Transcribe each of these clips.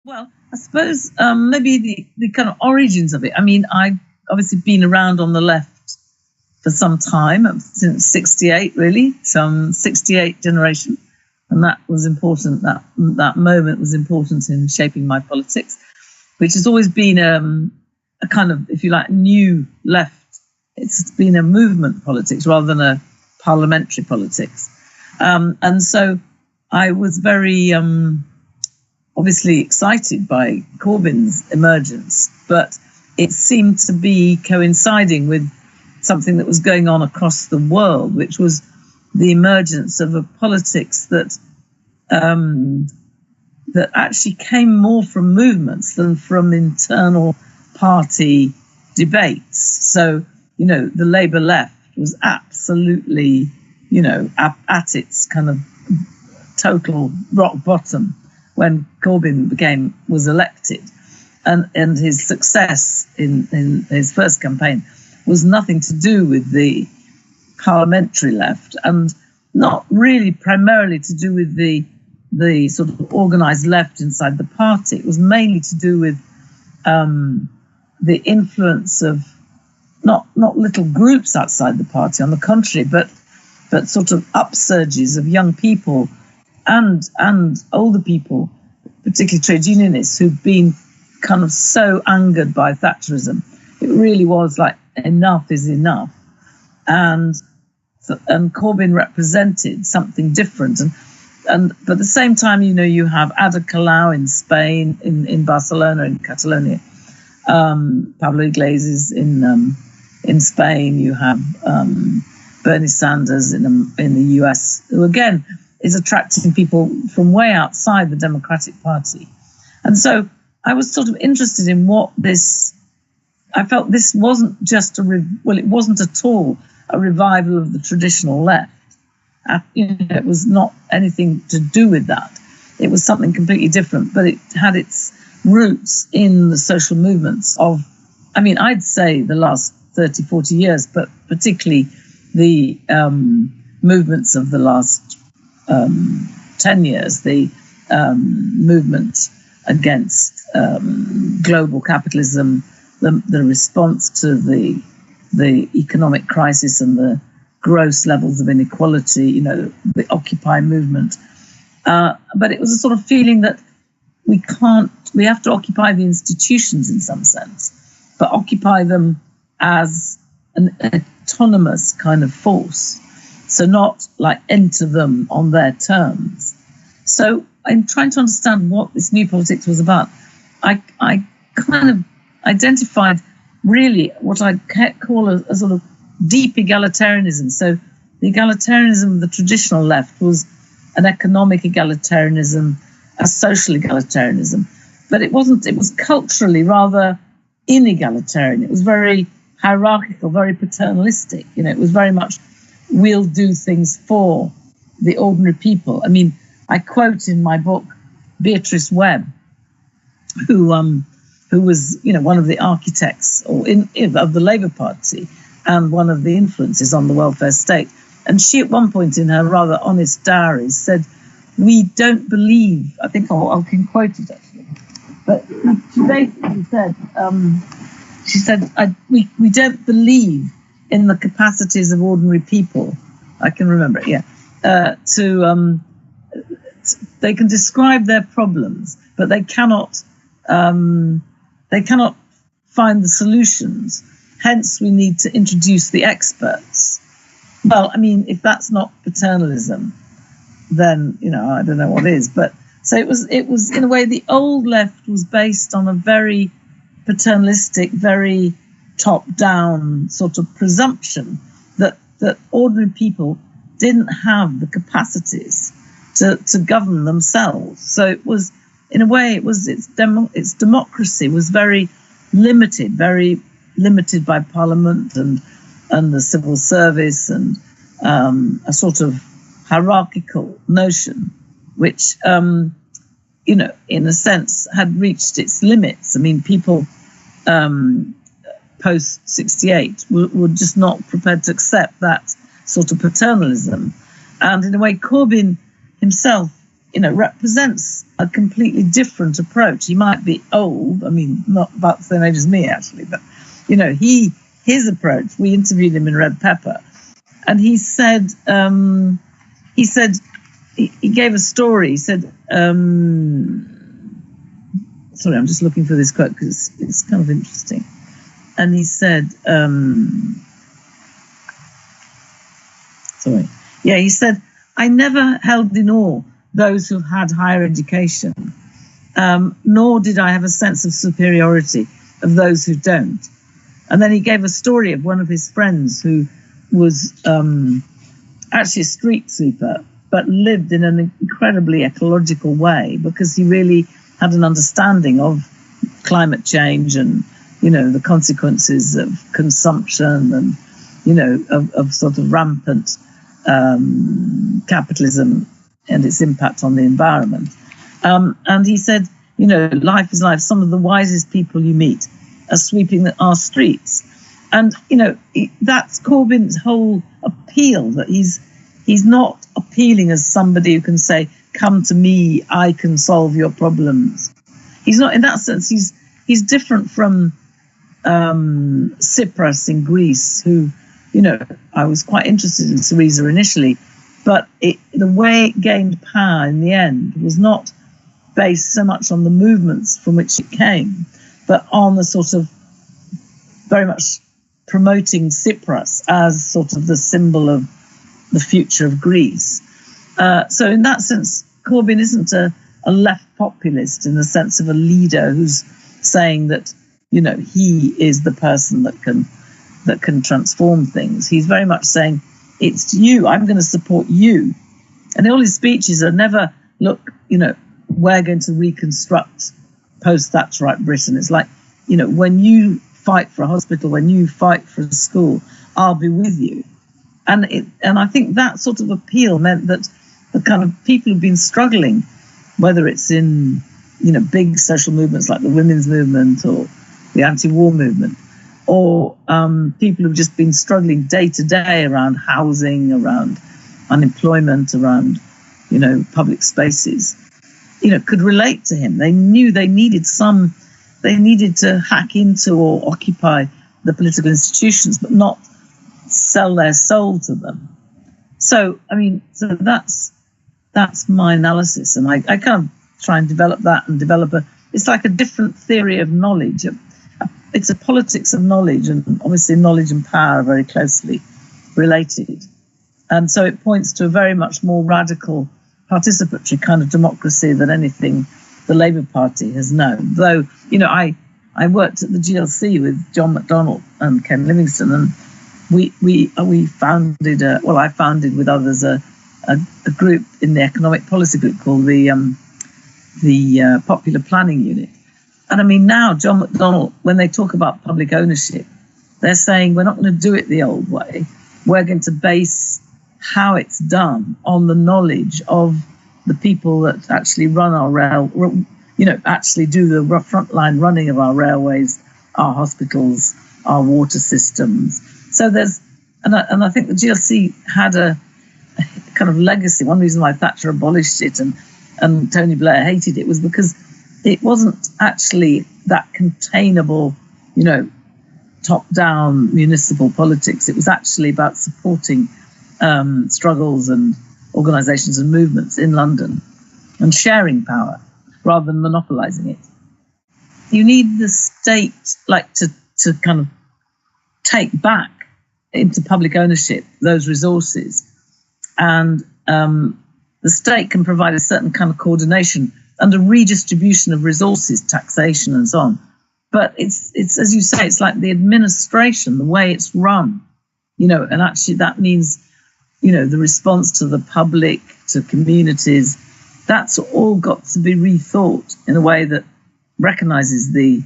Well, I suppose maybe the kind of origins of it. I mean, I've obviously been around on the left for some time, since 68, really, some 68 generation. And that was important, that moment was important in shaping my politics, which has always been a kind of, if you like, new left. It's been a movement politics rather than a parliamentary politics. And so I was very obviously excited by Corbyn's emergence, but it seemed to be coinciding with something that was going on across the world, which was the emergence of a politics that that actually came more from movements than from internal party debates. So, the Labour left was absolutely, at its kind of total rock bottom when Corbyn was elected, and his success in his first campaign was nothing to do with the parliamentary left, and not really primarily to do with the sort of organised left inside the party. It was mainly to do with the influence of not little groups outside the party, on the contrary, but sort of upsurges of young people and older people, particularly trade unionists, who've been kind of so angered by Thatcherism. It really was like, enough is enough. And Corbyn represented something different. But at the same time, you have Ada Colau in Spain, in Barcelona, in Catalonia, Pablo Iglesias in Spain. You have Bernie Sanders in the US, who again is attracting people from way outside the Democratic Party. And so I was sort of interested in what this. I felt this wasn't just it wasn't at all a revival of the traditional left. It was not anything to do with that. It was something completely different, but it had its roots in the social movements of, I'd say the last 30, 40 years, but particularly the movements of the last 10 years, the movement against global capitalism, the response to the economic crisis and the gross levels of inequality, the Occupy movement. But it was a sort of feeling that we have to occupy the institutions in some sense, but occupy them as an autonomous kind of force. So not like enter them on their terms. So I'm trying to understand what this new politics was about. I kind of identified really what I call a sort of deep egalitarianism. So the egalitarianism of the traditional left was an economic egalitarianism, a social egalitarianism. But it wasn't, it was culturally rather inegalitarian. It was very hierarchical, very paternalistic. It was very much, we'll do things for the ordinary people. I quote in my book Beatrice Webb, who was, one of the architects of the Labour Party and one of the influences on the welfare state. And she, at one point in her rather honest diaries, said, "We don't believe." I think I can quote it actually, but she basically said, "She said we don't believe in the capacities of ordinary people." I can remember it. Yeah, they can describe their problems, but they cannot find the solutions. Hence, we need to introduce the experts. Well, if that's not paternalism, then I don't know what is. But so it was in a way, the old left was based on a very paternalistic, very top-down sort of presumption that ordinary people didn't have the capacities to govern themselves. So it was, in a way, its democracy was very limited by Parliament and the civil service, and a sort of hierarchical notion, which, in a sense, had reached its limits. People post 68 were just not prepared to accept that sort of paternalism. And in a way, Corbyn himself represents a completely different approach. He might be old, not about the same age as me, actually, but, his approach, we interviewed him in Red Pepper, and he said, he gave a story. He said, sorry, I'm just looking for this quote because it's kind of interesting. And he said, he said, I never held in awe those who've had higher education, nor did I have a sense of superiority of those who don't. And then he gave a story of one of his friends who was actually a street sweeper, but lived in an incredibly ecological way because he really had an understanding of climate change and, the consequences of consumption and, of sort of rampant capitalism and its impact on the environment. And he said, life is life. Some of the wisest people you meet are sweeping our streets. And, that's Corbyn's whole appeal, that he's not appealing as somebody who can say, come to me, I can solve your problems. He's not, in that sense, he's different from Tsipras in Greece, who, I was quite interested in Syriza initially, but the way it gained power in the end was not based so much on the movements from which it came, but on the sort of very much promoting Tsipras as sort of the symbol of the future of Greece. So in that sense, Corbyn isn't a left populist in the sense of a leader who's saying that, he is the person that can transform things. He's very much saying, it's you, I'm going to support you. And all his speeches are never, look, we're going to reconstruct post-Thatcherite Britain. It's like, when you fight for a hospital, when you fight for a school, I'll be with you. And I think that sort of appeal meant that the kind of people who've been struggling, whether it's in, big social movements like the women's movement or the anti-war movement, or people who've just been struggling day to day around housing, around unemployment, around, public spaces, could relate to him. They knew they needed to hack into or occupy the political institutions, but not sell their soul to them. So that's my analysis, and I kind of try and develop that and it's like a different theory of knowledge. It's a politics of knowledge, and obviously knowledge and power are very closely related. And so it points to a very much more radical participatory kind of democracy than anything the Labour Party has known. Though, I worked at the GLC with John McDonnell and Ken Livingstone, and we founded, I founded with others a group in the economic policy group called the Popular Planning Unit. And now John McDonnell, when they talk about public ownership, they're saying we're not going to do it the old way. We're going to base how it's done on the knowledge of the people that actually run our actually do the frontline running of our railways, our hospitals, our water systems. So and I think the GLC had a kind of legacy. One reason why Thatcher abolished it and Tony Blair hated it was because it wasn't actually that containable, top-down municipal politics. It was actually about supporting struggles and organisations and movements in London and sharing power rather than monopolising it. You need the state to kind of take back into public ownership those resources, and the state can provide a certain kind of coordination and a redistribution of resources, taxation and so on. But it's as you say, it's like the administration, the way it's run, and actually that means, the response to the public, to communities, that's all got to be rethought in a way that recognises the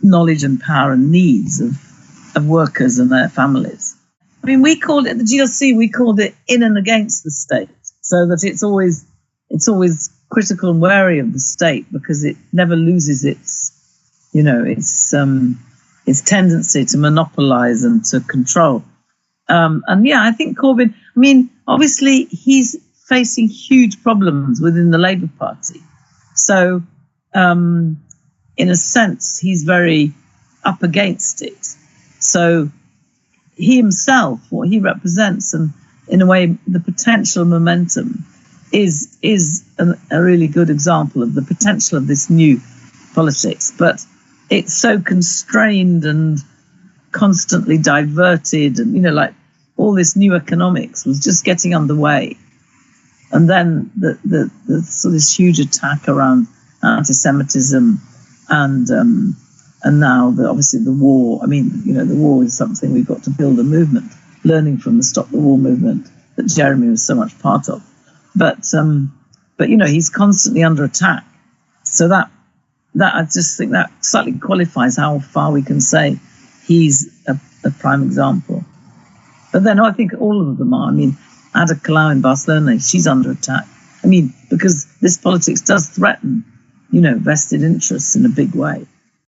knowledge and power and needs of workers and their families. We called it, the GLC, we called it in and against the state, so that it's always critical and wary of the state because it never loses its tendency to monopolise and to control. I think Corbyn, obviously he's facing huge problems within the Labour Party. So, in a sense, he's very up against it. So he himself, what he represents, and in a way, the potential momentum is a really good example of the potential of this new politics. But it's so constrained and constantly diverted, and like all this new economics was just getting underway, and then the sort of this huge attack around anti-Semitism, and now obviously the war. I mean, the war is something we've got to build a movement, learning from the Stop the War movement that Jeremy was so much part of. But he's constantly under attack. So that I just think that slightly qualifies how far we can say he's a prime example. But then I think all of them are. I mean, Ada Colau in Barcelona, she's under attack. I mean, because this politics does threaten, vested interests in a big way.